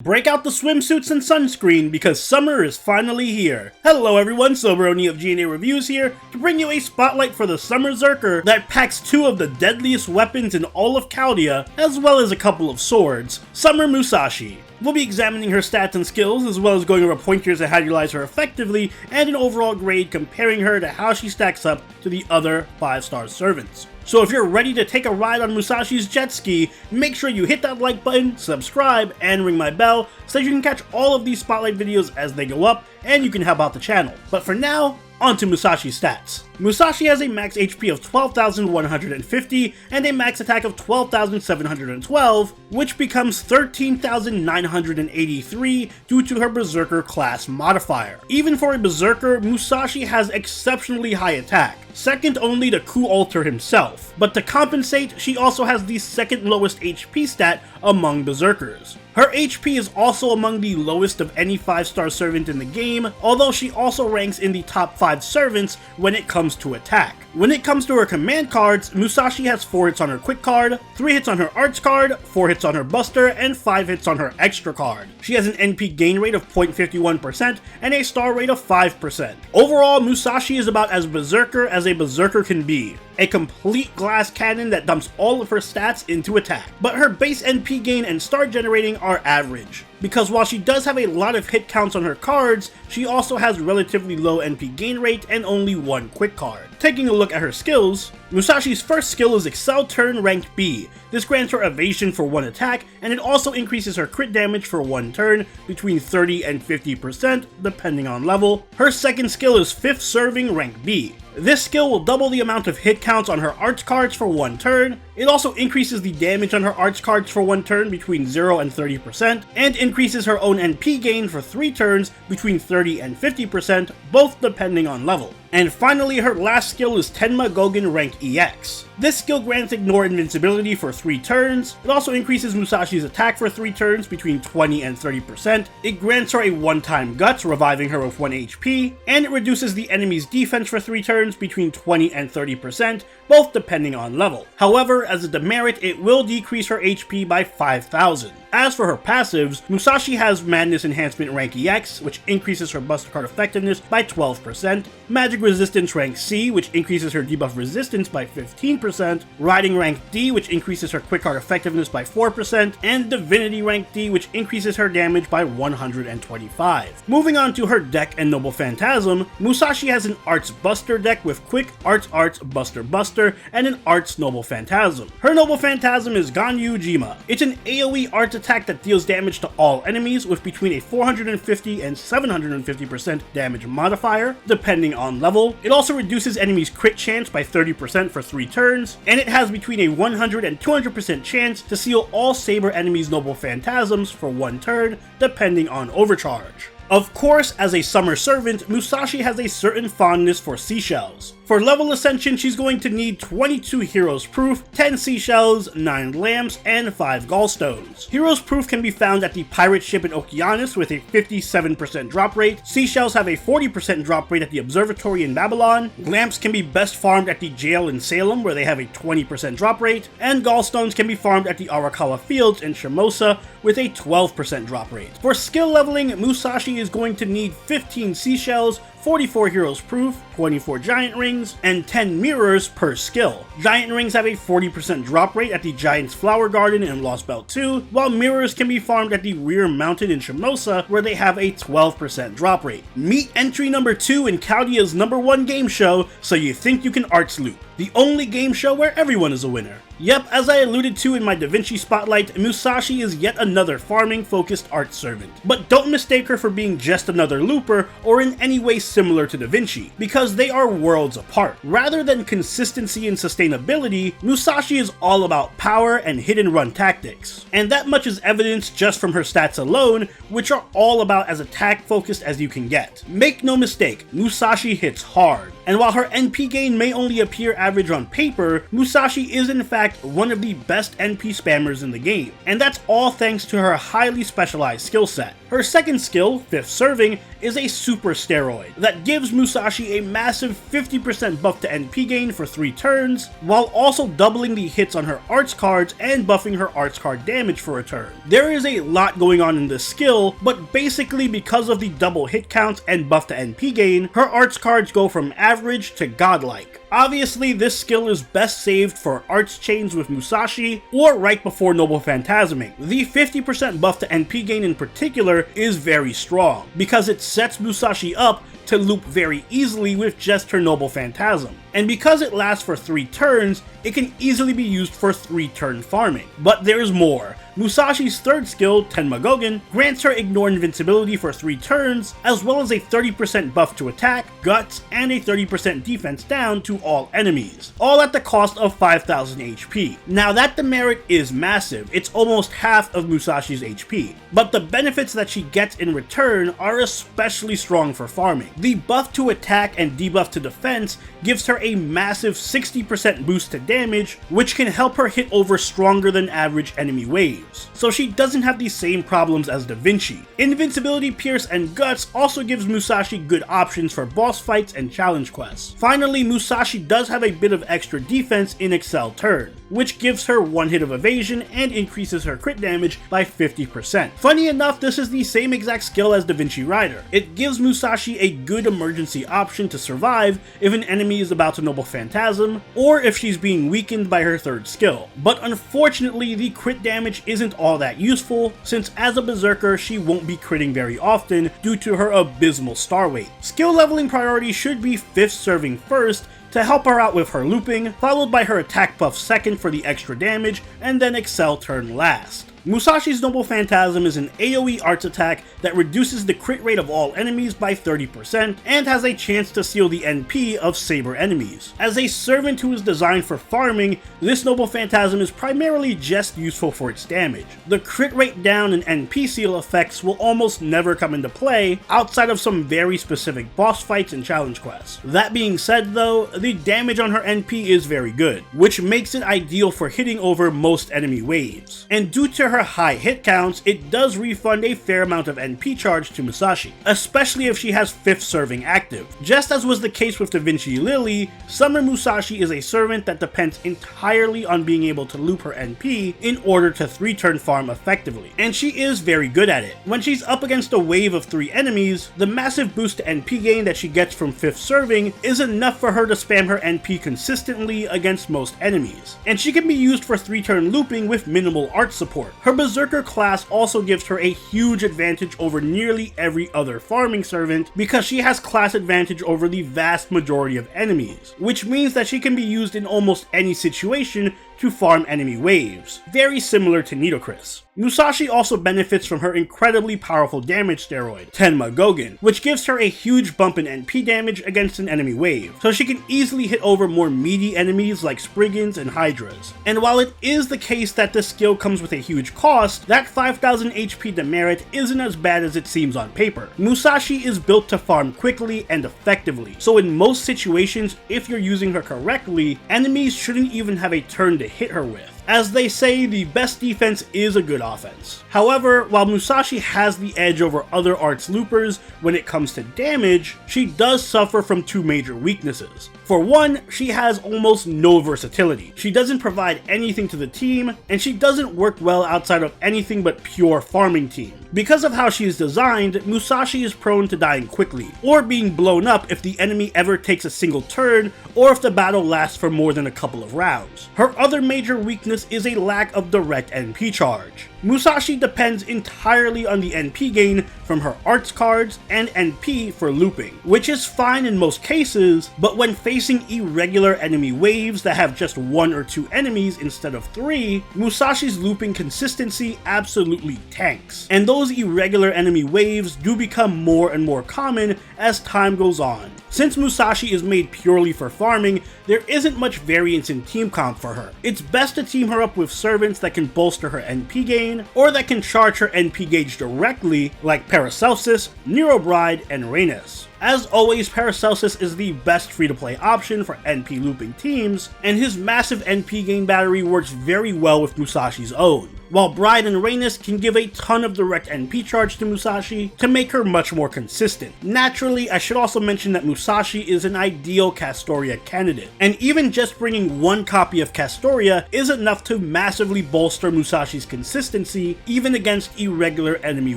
Break out the swimsuits and sunscreen because summer is finally here. Hello everyone, Soberoni of GNA Reviews here to bring you a spotlight for the Summer Berserker that packs two of the deadliest weapons in all of Chaldea, as well as a couple of swords, Summer Musashi. We'll be examining her stats and skills, as well as going over pointers on how to utilize her effectively, and an overall grade comparing her to how she stacks up to the other 5-star servants. So if you're ready to take a ride on Musashi's jet ski, make sure you hit that like button, subscribe, and ring my bell so that you can catch all of these spotlight videos as they go up, and you can help out the channel. But for now, on to Musashi's stats. Musashi has a max HP of 12,150 and a max attack of 12,712, which becomes 13,983 due to her Berserker class modifier. Even for a Berserker, Musashi has exceptionally high attack, second only to Ku Alter himself, but to compensate, she also has the second lowest HP stat among Berserkers. Her HP is also among the lowest of any 5-star servant in the game, although she also ranks in the top 5 servants when it comes to attack. When it comes to her command cards, Musashi has 4 hits on her quick card, 3 hits on her arts card, 4 hits on her buster, and 5 hits on her extra card. She has an NP gain rate of 0.51% and a star rate of 5%. Overall, Musashi is about as berserker as a berserker can be. A complete glass cannon that dumps all of her stats into attack. But her base NP gain and star generating are average, because while she does have a lot of hit counts on her cards, she also has relatively low NP gain rate and only 1 quick card. Taking a look at her skills, Musashi's first skill is Excel Turn Rank B. This grants her evasion for 1 attack, and it also increases her crit damage for 1 turn between 30 and 50% depending on level. Her second skill is Fifth Serving Rank B. This skill will double the amount of hit counts on her arts cards for 1 turn. It also increases the damage on her arts cards for 1 turn between 0 and 30%, and increases her own NP gain for 3 turns between 30 and 50%, both depending on level. And finally, her last skill is Tenma Gogen Rank EX. This skill grants Ignore Invincibility for 3 turns. It also increases Musashi's attack for 3 turns between 20 and 30%. It grants her a 1-time Guts, reviving her with 1 HP, and it reduces the enemy's defense for 3 turns between 20 and 30%, both depending on level. However, as a demerit, it will decrease her HP by 5,000. As for her passives, Musashi has Madness Enhancement Rank EX, which increases her buster card effectiveness by 12%, Magic Resistance Rank C, which increases her debuff resistance by 15%, Riding Rank D, which increases her quick card effectiveness by 4%, and Divinity Rank D, which increases her damage by 125. Moving on to her deck and Noble Phantasm, Musashi has an Arts Buster deck with Quick Arts Buster Buster, and an Arts Noble Phantasm. Her Noble Phantasm is Ganyu Jima. It's an AoE Arts attack that deals damage to all enemies with between a 450 and 750% damage modifier, depending on level. It also reduces enemies' crit chance by 30% for 3 turns, and it has between a 100 and 200% chance to seal all Saber enemies' Noble Phantasms for 1 turn, depending on overcharge. Of course, as a summer servant, Musashi has a certain fondness for seashells. For level ascension, she's going to need 22 Heroes Proof, 10 Seashells, 9 Lamps, and 5 Gallstones. Heroes Proof can be found at the pirate ship in Okeanos with a 57% drop rate, Seashells have a 40% drop rate at the Observatory in Babylon, Lamps can be best farmed at the jail in Salem where they have a 20% drop rate, and Gallstones can be farmed at the Arakawa Fields in Shimosa with a 12% drop rate. For skill leveling, Musashi is going to need 15 Seashells, 44 Heroes Proof, 24 Giant Rings, and 10 Mirrors per skill. Giant Rings have a 40% drop rate at the Giant's Flower Garden in Lost Belt 2, while Mirrors can be farmed at the Rear Mountain in Shimosa, where they have a 12% drop rate. Meet entry number 2 in Chaldea's #1 game show, So You Think You Can Arts Loop, the only game show where everyone is a winner. Yep, as I alluded to in my Da Vinci Spotlight, Musashi is yet another farming-focused art servant. But don't mistake her for being just another looper or in any way similar to Da Vinci, because they are worlds apart. Rather than consistency and sustainability, Musashi is all about power and hit-and-run tactics. And that much is evidenced just from her stats alone, which are all about as attack-focused as you can get. Make no mistake, Musashi hits hard. And while her NP gain may only appear average on paper, Musashi is in fact one of the best NP spammers in the game, and that's all thanks to her highly specialized skill set. Her second skill, Fifth Serving, is a super steroid that gives Musashi a massive 50% buff to NP gain for 3 turns, while also doubling the hits on her arts cards and buffing her arts card damage for a turn. There is a lot going on in this skill, but basically because of the double hit counts and buff to NP gain, her arts cards go from average to godlike. Obviously, this skill is best saved for arts chains with Musashi, or right before Noble Phantasming. The 50% buff to NP gain in particular is very strong, because it sets Musashi up to loop very easily with just her Noble Phantasm. And because it lasts for 3 turns, it can easily be used for 3-turn farming. But there's more. Musashi's third skill, Tenmagogen, grants her Ignore Invincibility for 3 turns, as well as a 30% buff to attack, guts, and a 30% defense down to all enemies, all at the cost of 5000 HP. Now that demerit is massive, it's almost half of Musashi's HP, but the benefits that she gets in return are especially strong for farming. The buff to attack and debuff to defense gives her a massive 60% boost to damage, which can help her hit over stronger than average enemy waves, so she doesn't have the same problems as Da Vinci. Invincibility, Pierce, and Guts also gives Musashi good options for boss fights and challenge quests. Finally, Musashi does have a bit of extra defense in Excel Turn, which gives her 1 hit of evasion and increases her crit damage by 50%. Funny enough, this is the same exact skill as Da Vinci Rider. It gives Musashi a good emergency option to survive if an enemy is about to Noble Phantasm, or if she's being weakened by her third skill. But unfortunately, the crit damage isn't all that useful, since as a Berserker, she won't be critting very often due to her abysmal star weight. Skill leveling priority should be Fifth Serving first, to help her out with her looping, followed by her attack buff second for the extra damage, and then Excel Turn last. Musashi's Noble Phantasm is an AoE arts attack that reduces the crit rate of all enemies by 30% and has a chance to seal the NP of Saber enemies. As a servant who is designed for farming, this Noble Phantasm is primarily just useful for its damage. The crit rate down and NP seal effects will almost never come into play outside of some very specific boss fights and challenge quests. That being said though, the damage on her NP is very good, which makes it ideal for hitting over most enemy waves. And due to her high hit counts, it does refund a fair amount of NP charge to Musashi, especially if she has Fifth Serving active. Just as was the case with Da Vinci Lily, Summer Musashi is a servant that depends entirely on being able to loop her NP in order to 3-turn farm effectively, and she is very good at it. When she's up against a wave of 3 enemies, the massive boost to NP gain that she gets from Fifth Serving is enough for her to spam her NP consistently against most enemies, and she can be used for 3-turn looping with minimal art support. Her Berserker class also gives her a huge advantage over nearly every other farming servant because she has class advantage over the vast majority of enemies, which means that she can be used in almost any situation to farm enemy waves, very similar to Nitocris. Musashi also benefits from her incredibly powerful damage steroid, Tenmagogen, which gives her a huge bump in NP damage against an enemy wave, so she can easily hit over more meaty enemies like Spriggans and Hydras. And while it is the case that this skill comes with a huge cost, that 5000 HP demerit isn't as bad as it seems on paper. Musashi is built to farm quickly and effectively, so in most situations, if you're using her correctly, enemies shouldn't even have a turn to hit her with. As they say, the best defense is a good offense. However, while Musashi has the edge over other arts loopers when it comes to damage, she does suffer from 2 major weaknesses. For one, she has almost no versatility. She doesn't provide anything to the team, and she doesn't work well outside of anything but pure farming team. Because of how she is designed, Musashi is prone to dying quickly, or being blown up if the enemy ever takes a single turn, or if the battle lasts for more than a couple of rounds. Her other major weakness is a lack of direct NP charge. Musashi depends entirely on the NP gain from her arts cards and NP for looping, which is fine in most cases, but when facing irregular enemy waves that have just 1 or 2 enemies instead of 3, Musashi's looping consistency absolutely tanks, and those irregular enemy waves do become more and more common as time goes on. Since Musashi is made purely for farming, there isn't much variance in team comp for her. It's best to team her up with servants that can bolster her NP gain, or that can charge her NP gauge directly, like Paracelsus, Nero Bride, and Rhaenys. As always, Paracelsus is the best free-to-play option for NP looping teams, and his massive NP gain battery works very well with Musashi's own, while Bride and Rhaenys can give a ton of direct NP charge to Musashi to make her much more consistent. Naturally, I should also mention that Musashi is an ideal Castoria candidate, and even just bringing one copy of Castoria is enough to massively bolster Musashi's consistency even against irregular enemy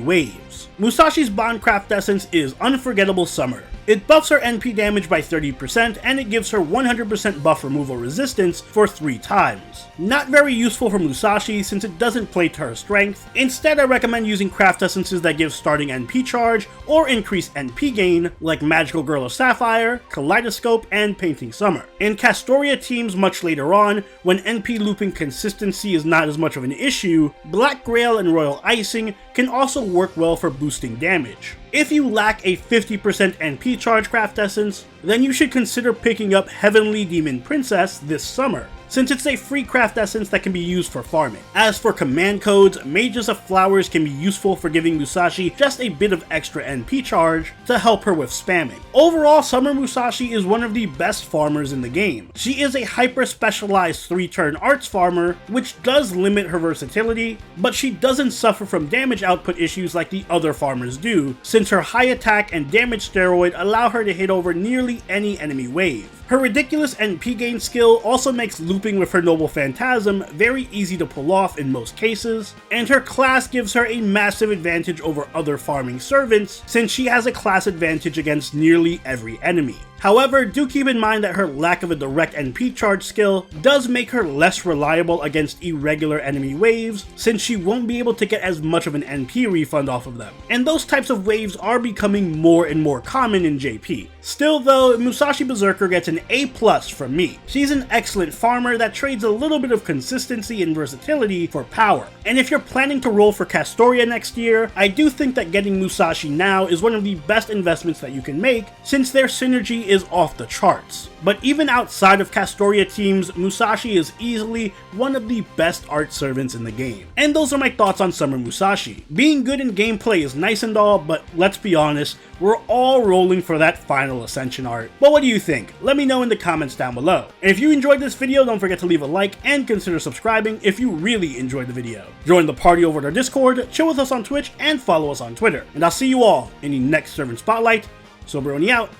waves. Musashi's Bondcraft Essence is Unforgettable Summer. It buffs her NP damage by 30% and it gives her 100% buff removal resistance for 3 times. Not very useful for Musashi since it doesn't play to her strength. Instead, I recommend using craft essences that give starting NP charge or increase NP gain, like Magical Girl of Sapphire, Kaleidoscope, and Painting Summer. In Castoria teams much later on, when NP looping consistency is not as much of an issue, Black Grail and Royal Icing can also work well for boosting damage. If you lack a 50% NP charge craft essence, then you should consider picking up Heavenly Demon Princess this summer, since it's a free craft essence that can be used for farming. As for command codes, Mages of Flowers can be useful for giving Musashi just a bit of extra NP charge to help her with spamming. Overall, Summer Musashi is one of the best farmers in the game. She is a hyper-specialized 3-turn arts farmer, which does limit her versatility, but she doesn't suffer from damage output issues like the other farmers do, since her high attack and damage steroid allow her to hit over nearly any enemy wave. Her ridiculous NP gain skill also makes looping with her Noble Phantasm very easy to pull off in most cases, and her class gives her a massive advantage over other farming servants since she has a class advantage against nearly every enemy. However, do keep in mind that her lack of a direct NP charge skill does make her less reliable against irregular enemy waves, since she won't be able to get as much of an NP refund off of them. And those types of waves are becoming more and more common in JP. Still though, Musashi Berserker gets an A+ from me. She's an excellent farmer that trades a little bit of consistency and versatility for power. And if you're planning to roll for Castoria next year, I do think that getting Musashi now is one of the best investments that you can make, since their synergy is off the charts. But even outside of Castoria teams, Musashi is easily one of the best art servants in the game. And those are my thoughts on Summer Musashi. Being good in gameplay is nice and all, but let's be honest, we're all rolling for that final Ascension art. But what do you think? Let me know in the comments down below. And if you enjoyed this video, don't forget to leave a like and consider subscribing if you really enjoyed the video. Join the party over at our Discord, chill with us on Twitch, and follow us on Twitter. And I'll see you all in the next Servant Spotlight. Soberoni out.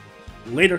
Later.